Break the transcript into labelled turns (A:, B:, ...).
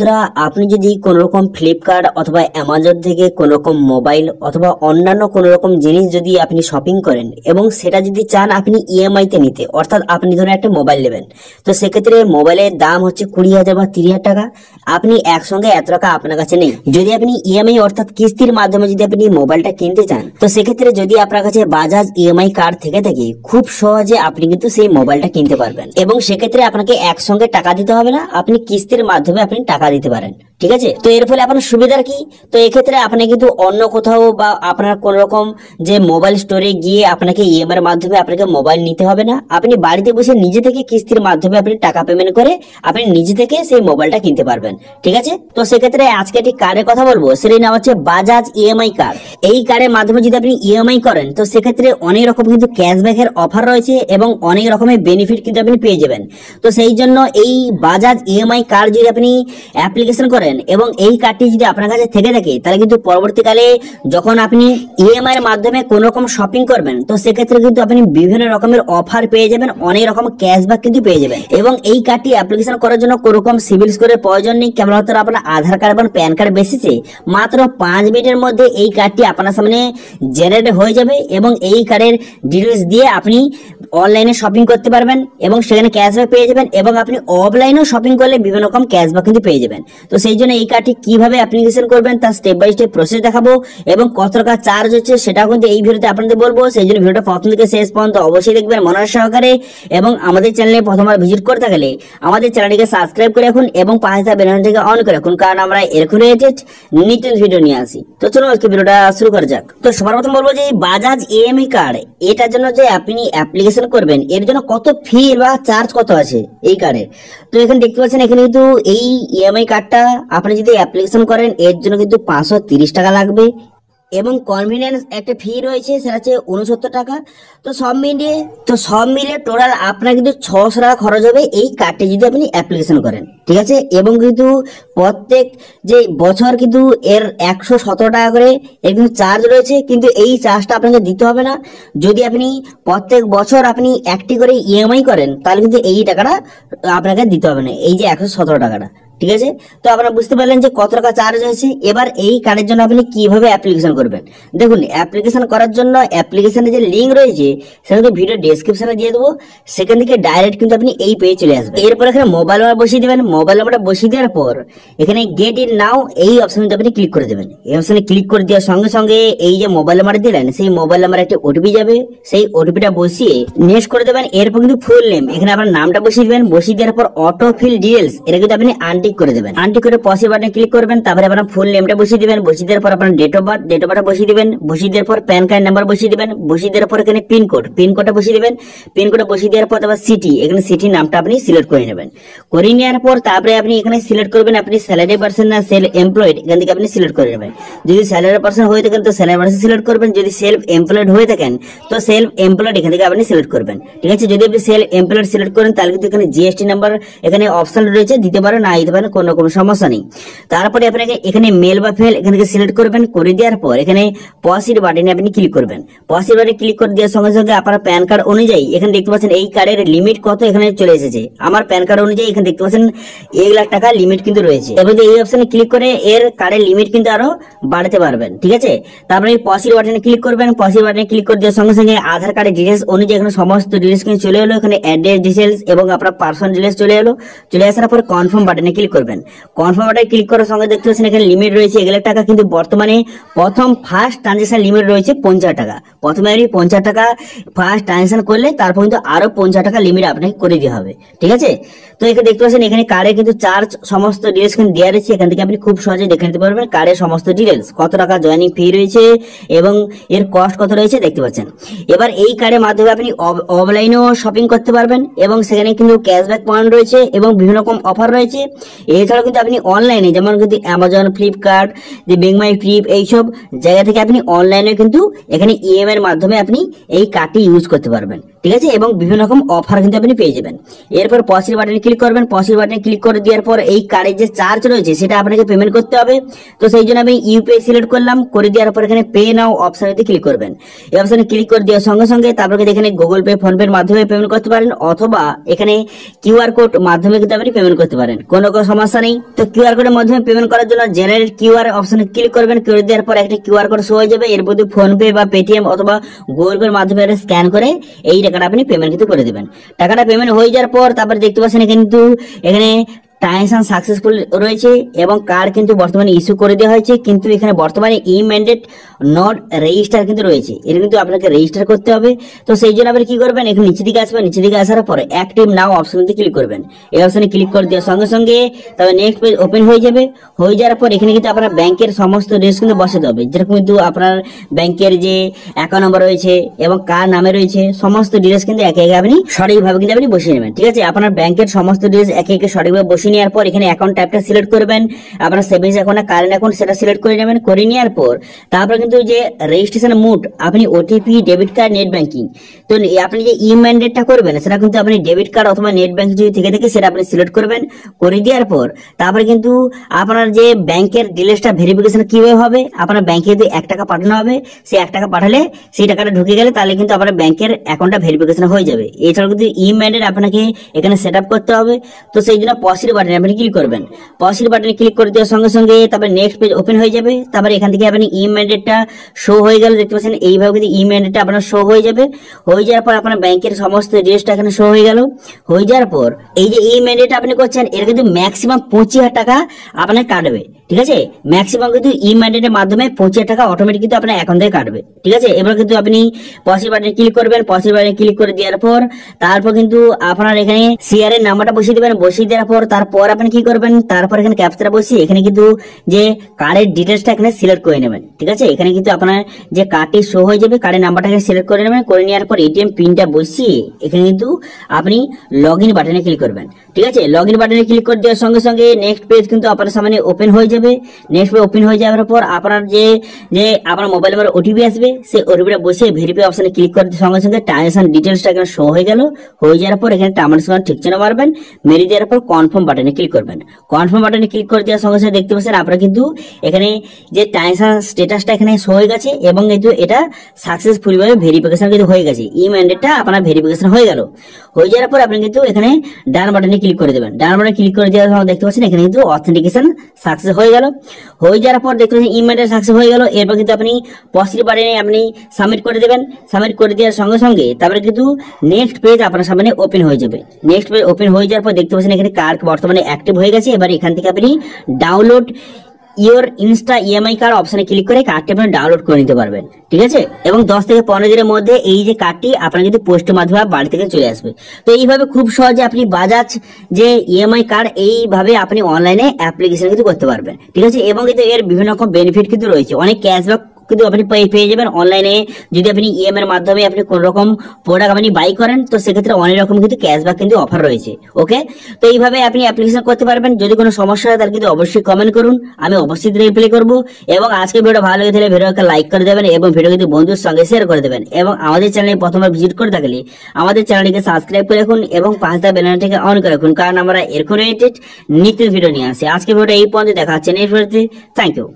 A: বন্ধুরা, আপনি যদি কোনো রকম ফ্লিপকার্ট অথবা অ্যামাজন থেকে কোনো রকম মোবাইল অথবা অন্যান্য কোনো রকম জিনিস যদি আপনি শপিং করেন এবং সেটা যদি চান আপনি ইএমআই তে নিতে, অর্থাৎ আপনি ধরুন একটা মোবাইল নেবেন, তো সেক্ষেত্রে মোবাইলের দাম হচ্ছে 20,000 বা 30,000 টাকা। আপনি একসঙ্গে এত টাকা আপনার কাছে নেই। যদি আপনি ইএমআই অর্থাৎ কিস্তির মাধ্যমে যদি আপনি মোবাইলটা কিনতে চান, তো সেক্ষেত্রে যদি আপনার কাছে বাজাজ ইএমআই কার্ড থেকে থাকে, খুব সহজে আপনি কিন্তু সেই মোবাইলটা কিনতে পারবেন এবং সেক্ষেত্রে আপনাকে একসঙ্গে টাকা দিতে হবে না, আপনি কিস্তির মাধ্যমে আপনি টাকা দিতে পারেন। ঠিক আছে, তো এর ফলে আপনার সুবিধার কি, তো এক্ষেত্রে আপনি কিন্তু অন্য কোথাও বা আপনার কোন রকম যে মোবাইল স্টোরে গিয়ে আপনাকে ইএমআই এর মাধ্যমে আপনাকে মোবাইল নিতে হবে না। আপনি বাড়িতে বসে নিজে থেকে কিস্তির মাধ্যমে আপনি টাকা পেমেন্ট করে আপনি নিজে থেকে সেই মোবাইলটা কিনতে পারবেন। ঠিক আছে, তো সেক্ষেত্রে আজকে একটি কার্ডের কথা বলবো, সেটার নাম হচ্ছে বাজাজ ইএমআই কার্ড। এই কার্ডের মাধ্যমে যদি আপনি ইএমআই করেন, তো সেক্ষেত্রে অনেক রকম কিন্তু ক্যাশব্যাকের অফার রয়েছে এবং অনেক রকমের বেনিফিট কিন্তু আপনি পেয়ে যাবেন। তো সেই জন্য এই বাজাজ ইএমআই কার্ড যদি আপনি অ্যাপ্লিকেশন করেন এবং এই কার্ডটি যদি আপনার কাছে থেকে থাকে, তাহলে কিন্তু পরবর্তীকালে যখন আপনি ইএমআই এর মাধ্যমে কোন রকম শপিং করবেন, তো সেক্ষেত্রে কিন্তু আপনি বিভিন্ন রকমের অফার পেয়ে যাবেন, অনেক রকম ক্যাশব্যাক কিন্তু পেয়ে যাবেন। এবং এই কার্ডটি অ্যাপ্লিকেশন করার জন্য কোন রকম সিভিল স্কোরের প্রয়োজন নেই, কেবলমাত্র আপনার আধার কার্ড এবং প্যান কার্ড বেসিসে মাত্র 5 মিনিটের মধ্যে এই কার্ডটি আপনার সামনে জেনারেট হয়ে যাবে এবং এই কার্ডের ডিটেলস দিয়ে আপনি অনলাইনে শপিং করতে পারবেন এবং সেখানে ক্যাশব্যাক পেয়ে যাবেন এবং আপনি অফলাইনেও শপিং করলে বিভিন্ন রকম ক্যাশব্যাক কিন্তু পেয়ে যাবেন। তো সেই জন্য এই কার্ডটি কিভাবে অ্যাপ্লিকেশন করবেন তার স্টেপ বাই স্টেপ প্রসেস দেখাবো এবং কত টাকা চার্জ হচ্ছে সেটাও কিন্তু এই ভিডিওতে আপনাদের বলবো। সেই জন্য ভিডিওটা প্রথম থেকে শেষ পর্যন্ত অবশ্যই দেখবেন মনোযোগ সহকারে এবং আমাদের চ্যানেলে প্রথমবার ভিজিট করে থাকলে আমাদের চ্যানেলটিকে সাবস্ক্রাইব করে রাখুন এবং পাশে থাকা বেল আইকনটিকে অন করে রাখুন, কারণ আমরা এরকম রিলেটেড নিত্য ভিডিও নিয়ে আসি। তো চলুন আজকে ভিডিওটা শুরু করা যাক। তো সবার প্রথম বলবো যে বাজাজ ইএমআই কার্ড, এটার জন্য যে আপনি অ্যাপ্লিকেশন করবেন এর জন্য কত ফি বা চার্জ কত আছে এই কার্ডে। তো এখানে দেখতে পাচ্ছেন, এখানে কিন্তু এই ইএমআই কার্ডটা আপনি যদি অ্যাপ্লিকেশন করেন এর জন্য কিন্তু 530 টাকা লাগবে এবং কনভিনিয়েন্স একটা ফি রয়েছে, সেটা হচ্ছে 69 টাকা। তো সব মিলিয়ে টোটাল আপনার কিন্তু 600 টাকা খরচ হবে এই কার্ডটি যদি আপনি অ্যাপ্লিকেশন করেন। ঠিক আছে, এবং কিন্তু প্রত্যেক যে বছর কিন্তু এর 117 টাকা করে এর কিন্তু চার্জ রয়েছে, কিন্তু এই চার্জটা আপনাকে দিতে হবে না। যদি আপনি প্রত্যেক বছর আপনি একটি করে ইএমআই করেন, তাহলে কিন্তু এই টাকাটা আপনাকে দিতে হবে না, এই যে 117 টাকাটা। ঠিক আছে, তো আপনারা বুঝতে পারলেন যে কত টাকা চার্জ হয়েছে। এবার এই কার্ডের জন্য আপনি কিভাবে অ্যাপ্লিকেশন করবেন, দেখুন অ্যাপ্লিকেশন করার জন্য অ্যাপ্লিকেশনের যে লিঙ্ক রয়েছে সেটা কিন্তু ভিডিও ডেসক্রিপশনে দিয়ে দেবো, সেখান থেকে ডাইরেক্ট কিন্তু আপনি এই পেজে চলে আসবেন। এরপর এখানে মোবাইল নাম্বার বসিয়ে দেবেন, মোবাইল নাম্বারটা বসিয়ে দেওয়ার পর এখানে গেট ইন নাও এই অপশনটা আপনি ক্লিক করে দেবেন। এই অপশনে ক্লিক করে দেওয়ার সঙ্গে সঙ্গে এই যে মোবাইল নাম্বার দিলেন সেই মোবাইল নাম্বার একটা ওটিপি যাবে, সেই ওটিপিটা বসিয়ে নেক্সট করে দেবেন। এরপর কিন্তু ফুল নেম, এখানে আপনার নামটা বসিয়ে দেবেন, বসিয়ে দেওয়ার পর অটো ফিল ডিটেইলস এটা কিন্তু আপনি আনটিক করে দেবেন। আনটিক করে পসি বাটনে ক্লিক করবেন, তারপরে আপনার ফুল নেমটা বসিয়ে দিবেন, বসিয়ে দেওয়ার পর আপনার ডেট অফ বার্থ বসিয়ে দিবেন, বসিয়ে দেওয়ার পর প্যান কার্ড নাম্বার বসিয়ে দিবেন, বসিয়ে দেওয়ার পর এখানে পিনকোডটা বসিয়ে দিবেন, পিনকোডটা বসিয়ে দেওয়ার পর তারপর সিটি, এখানে সিটি নামটা আপনি সিলেক্ট করে নেবেন। করে নেওয়ার পর তারপরে আপনি এখানে সিলেক্ট করবেন আপনি স্যালারি পার্সন না সেলফ এমপ্লয়েড, এখান থেকে আপনি সিলেক্ট করে নেবেন। যদি স্যালারি পার্সন হয়ে থাকেন তো স্যালারি পার্সন সিলেক্ট করবেন, যদি সেলফ এমপ্লয়েড হয়ে থাকেন তো সেলফ এমপ্লয়েড এখান থেকে আপনি সিলেক্ট করবেন। ঠিক আছে, যদি আপনি সেলফ এমপ্লয়েড সিলেক্ট করেন তাহলে কিন্তু এখানে জিএসটি নাম্বার এখানে অপশন রয়েছে, দিতে পারেন না দিতে পারেন, কোনো সমস্যা নেই। তারপরে আপনাকে এখানে মেল বা ফেল এখান থেকে সিলেক্ট করবেন, করে দেওয়ার পর এখানে পসিড বাটনে আপনি ক্লিক করবেন। পসিড বাটনে ক্লিক করে দেওয়ার সঙ্গে সঙ্গে আপনার প্যান কার্ড অনুযায়ী এখানে দেখতে পাচ্ছেন এই কার্ডের লিমিট কত এখানে চলে এসেছে। আমার প্যান কার্ড অনুযায়ী এখানে দেখতে পাচ্ছেন 1 লাখ টাকা লিমিট কিন্তু রয়েছে। এবার এই অপশনে ক্লিক করে এর কার্ডের লিমিট কিন্তু আরো বাড়াতে পারবেন। ঠিক আছে, তারপরে পসিড বাটনে ক্লিক করবেন, পসিড বাটনে ক্লিক করে দেওয়ার সঙ্গে সঙ্গে আধার কার্ডের ডিটেলস অনুযায়ী এখানে সমস্ত ডিটেলস কিন্তু চলে এলো, এখানে অ্যাড্রেস ডিটেলস এবং আপনার পার্সোনাল ডিটেলস চলে এলো। চলে আসার পর কনফার্ম বাটনে ক্লিক করবেন। কনফার্ম বাটনে ক্লিক করার সঙ্গে দেখতে পাচ্ছেন এখানে লিমিট রয়েছে 1 লাখ টাকা, কিন্তু বর্তমানে প্রথম ফার্স্ট ট্রানজাকশন লিমিট রয়েছে 50 টাকা। প্রথমে আপনি 50 টাকা ফার্স্ট ট্রানজাকশন করলে তারপর কিন্তু আরো 50 টাকা লিমিট আপনাকে করে দেওয়া হবে। ঠিক আছে, তো এখানে দেখতে পাচ্ছেন এখানে কার্ডে কিন্তু চার্জ সমস্ত ডিটেলস কিন্তু দেওয়া রয়েছে, এখান থেকে আপনি খুব সহজে দেখে নিতে পারবেন কার্ডের সমস্ত ডিটেলস, কত টাকা জয়েনিং ফি রয়েছে এবং এর কস্ট কত রয়েছে দেখতে পাচ্ছেন। এবার এই কার্ডের মাধ্যমে আপনি অফলাইনেও শপিং করতে পারবেন এবং সেখানে কিন্তু ক্যাশব্যাক পয়েন্ট রয়েছে এবং বিভিন্ন রকম অফার রয়েছে। এছাড়াও কিন্তু আপনি অনলাইনে যেমন কিন্তু অ্যামাজন, ফ্লিপকার্ট, যে বেংমাই ট্রিপ এইসব জায়গা থেকে আপনি অনলাইনে কিন্তু এখানে ইএমআই এর মাধ্যমে আপনি এই কার্ডটি ইউজ করতে পারবেন। ঠিক আছে, এবং বিভিন্ন রকম অফার কিন্তু আপনি পেয়ে যাবেন। এরপর পসিল বাটনে ক্লিক করবেন, পসিল বাটনে ক্লিক করে দেওয়ার পর এই কার্ডের যে চার্জ রয়েছে সেটা আপনাকে পেমেন্ট করতে হবে। তো সেই জন্য আমি ইউপিআই সিলেক্ট করলাম, করে দেওয়ার পর এখানে পে নাও অপশনে ক্লিক করবেন। এই অপশনে ক্লিক করে দেওয়ার সঙ্গে সঙ্গে তারপরে এখানে গুগল পে, ফোন পের মাধ্যমে পেমেন্ট করতে পারেন, অথবা এখানে কিউআর কোড মাধ্যমে কিন্তু আপনি পেমেন্ট করতে পারেন, কোনো সমস্যা নেই। তো কিউআর কোডের মাধ্যমে পেমেন্ট করার জন্য জেনারেট কিউআর অপশনে ক্লিক করবেন, করে দেওয়ার পর একটা কিউআর কোড শো হয়ে যাবে। এর মধ্যে ফোন পে বা পেটিএম অথবা গুগল পের মাধ্যমে স্ক্যান করে এই টাকাটা আপনি পেমেন্ট কিন্তু করে দেবেন। টাকাটা পেমেন্ট হয়ে যাওয়ার পর তারপরে দেখতে পাচ্ছেন কিন্তু এখানে ট্রানজাকশন সাকসেসফুল রয়েছে এবং কার্ড কিন্তু বর্তমানে ইস্যু করে দেওয়া হয়েছে, কিন্তু এখানে বর্তমানে ই ম্যান্ডেট নট রেজিস্টার কিন্তু রয়েছে, এটা কিন্তু আপনাকে রেজিস্টার করতে হবে। তো সেই জন্য আপনি কি করবেন, এখন নিচের দিকে আসবেন, নিচের দিকে আসার পরে অ্যাক্টিভ নাও অপশনতে ক্লিক করবেন। এই অপশনে ক্লিক করে দেওয়ার সঙ্গে সঙ্গে তবে নেক্সট পেজ ওপেন হয়ে যাবে। হয়ে যাওয়ার পর এখানে কিন্তু আপনার ব্যাংকের সমস্ত ডিটেইলস কিন্তু বসাতে হবে, যেরকম কিন্তু আপনার ব্যাংকের যে অ্যাকাউন্ট নাম্বার রয়েছে এবং কার নামে রয়েছে সমস্ত ডিটেইলস কিন্তু একে একে আপনি সঠিকভাবে কিন্তু আপনি বসিয়ে নেবেন। ঠিক আছে, আপনার ব্যাংকের সমস্ত ডিটেইলস একে একে সঠিকভাবে বসিয়ে নেওয়ার পর এখানে অ্যাকাউন্ট টাইপটা সিলেক্ট করবেন, আপনার সেভিংস অ্যাকাউন্ট না কারেন্ট অ্যাকাউন্ট সেটা সিলেক্ট করে নেবেন। করে নেওয়ার পর তারপর কিন্তু যে রেজিস্ট্রেশন মোড আপনি OTP, debit card, net banking, তো আপনি যে ই ম্যান্ডেটটা করবেন সেটা কিন্তু আপনি ডেবিট কার্ড অথবা নেট ব্যাংকিং যদি থেকে থাকে সেটা আপনি সিলেক্ট করবেন। করে দেওয়ার পর তারপরে কিন্তু আপনার যে ব্যাংকের ডিটেইলসটা ভেরিফিকেশন কিভাবে হবে, আপনার ব্যাংকে যদি 1 টাকা পাঠানো হবে, সেই 1 টাকা পাঠালে সেই টাকাটা ঢুকে গেলে তাহলে কিন্তু আপনার ব্যাংকের অ্যাকাউন্টটা ভেরিফিকেশন হয়ে যাবে। এছাড়াও কিন্তু ই ম্যান্ডেট আপনাকে এখানে সেট আপ করতে হবে। তো সেই জন্য পসিল বাটনে আপনি ক্লিক করবেন, পসিল বাটনে ক্লিক করে দেওয়ার সঙ্গে সঙ্গে তারপরে নেক্সট পেজ ওপেন হয়ে যাবে। তারপরে এখান থেকে আপনি ই ম্যান্ডেটটা শো হয়ে গেল, দেখতে পাচ্ছেন এইভাবে কিন্তু ই ম্যান্ডেটটা আপনার শো হয়ে যাবে। হয়ে যাওয়ার পর আপনার ব্যাংকের সমস্ত ডিটেইলসটা এখানে শো হয়ে গেল। হয়ে যাওয়ার পর এই যে ই ম্যান্ডেট আপনি করছেন এর কিন্তু ম্যাক্সিমাম 25,000 টাকা আপনার কাটবে। ঠিক আছে, ম্যাক্সিমাম কিন্তু ই ম্যান্ডেটের মাধ্যমে 25,000 টাকা অটোমেটিক কিন্তু আপনার অ্যাকাউন্ট থেকে কাটবে। ঠিক আছে, এবার কিন্তু আপনি পসিল বাটনে ক্লিক করবেন, পসিল বাটনে ক্লিক করে দেওয়ার পর তারপর কিন্তু আপনার এখানে সিআর এর নাম্বারটা বসিয়ে দেবেন। বসিয়ে দেওয়ার পর তারপর আপনি কি করবেন, তারপর এখানে ক্যাপচাটা বসিয়ে এখানে কিন্তু যে কার্ডের ডিটেইলসটা এখানে সিলেক্ট করে নেবেন। ঠিক আছে, এখানে কিন্তু আপনার যে কার্ডটি শো হয়ে যাবে, কার্ডের নাম্বারটা সিলেক্ট করে নেবেন। করে নেওয়ার পর এটিএম পিনটা বসিয়ে এখানে কিন্তু আপনি লগ ইন বাটনে ক্লিক করবেন। ঠিক আছে, লগ ইন বাটনে ক্লিক করে দেওয়ার সঙ্গে সঙ্গে নেক্সট পেজ কিন্তু আপনার সামনে ওপেন হয়ে যাবে। নেক্সট পেজ ওপেন হয়ে যাওয়ার পর আপনার যে আপনার মোবাইল নাম্বার ওটিপি আসবে, সেই ওটিপিটা বসে ভেরিফাই অপশনে ক্লিক করার সঙ্গে সঙ্গে ট্রানজাকশন ডিটেইলসটা এখানে শো হয়ে গেল। হয়ে যাওয়ার পর এখানে টার্মিনাল ঠিক চিহ্ন মারবেন, মেরে দেওয়ার পর কনফার্ম বাটনে ক্লিক করবেন। কনফার্ম বাটনে ক্লিক করে দেওয়ার সঙ্গে সঙ্গে দেখতে পাচ্ছেন আপনারা কিন্তু এখানে যে ট্রানজাকশন স্ট্যাটাসটা এখানে শো হয়ে গেছে এবং কিন্তু এটা সাকসেসফুলি ভাবে ভেরিফিকেশন কিন্তু হয়ে গেছে, ই ম্যান্ডেটটা আপনার ভেরিফিকেশন হয়ে গেল। হয়ে যাওয়ার পর আপনি কিন্তু এখানে ডান বাটনে ক্লিক করে দেবেন। ডান বাটনে ক্লিক করে দেওয়ার সময় দেখতে পাচ্ছেন এখানে কিন্তু অথেন্টিকেশন সাকসেস হয়ে গেল। হয়ে যাওয়ার পর দেখতে পাচ্ছেন ই ম্যান্ডেট সাকসেস হয়ে গেল। এরপর কিন্তু আপনি পসিল বাটনে আপনি সাবমিট করে দেবেন। সাবমিট করে দেওয়ার সঙ্গে সঙ্গে তারপরে কিন্তু নেক্সট পেজ আপনার সামনে ওপেন হয়ে যাবে। নেক্সট পেজ ওপেন হয়ে যাওয়ার পর দেখতে পাচ্ছেন এখানে কার্ড বর্তমানে অ্যাক্টিভ হয়ে গেছে। এবার এখান থেকে আপনি download your Insta EMI card অপশনে ক্লিক করে কার্ডটি আপনি ডাউনলোড করে নিতে পারবেন। ঠিক আছে, এবং 10 থেকে 15 দিনের মধ্যে এই যে কার্ডটি আপনার কিন্তু পোস্টের মাধ্যমে বাড়ি থেকে চলে আসবে। তো এইভাবে খুব সহজে আপনি বাজাজ যে ইএমআই কার্ড এইভাবে আপনি অনলাইনে অ্যাপ্লিকেশন কিন্তু করতে পারবেন। ঠিক আছে, এবং কিন্তু এর বিভিন্ন রকম বেনিফিট কিন্তু রয়েছে, অনেক ক্যাশব্যাক কিন্তু আপনি পেয়ে যাবেন অনলাইনে। যদি আপনি ইএমআই এর মাধ্যমে আপনি কোন রকম প্রোডাক্ট আপনি বাই করেন তো সেক্ষেত্রে অনেক রকম কিন্তু ক্যাশব্যাক কিন্তু অফার রয়েছে। ওকে, তো এইভাবে আপনি অ্যাপ্লিকেশন করতে পারবেন। যদি কোনো সমস্যা হয় তাহলে কিন্তু অবশ্যই কমেন্ট করুন, আমি অবশ্যই রিপ্লাই করব। এবং আজকে ভিডিও ভালো লেগে থাকলে ভিডিওকে লাইক করে দেবেন এবং ভিডিও কিন্তু বন্ধুদের সঙ্গে শেয়ার করে দেবেন। এবং আমাদের চ্যানেলে প্রথমবার ভিজিট করে থাকলে আমাদের চ্যানেলটিকে সাবস্ক্রাইব করে রাখুন এবং পাশে থাকা বেল আইকনটিকে অন করে রাখুন, কারণ আমরা এরকম রিলেটেড নিত্য ভিডিও নিয়ে আসি। আজকে ভিডিওটা এই পর্যন্ত, দেখা হচ্ছে নেক্সট ভিডিওতে। Thank you.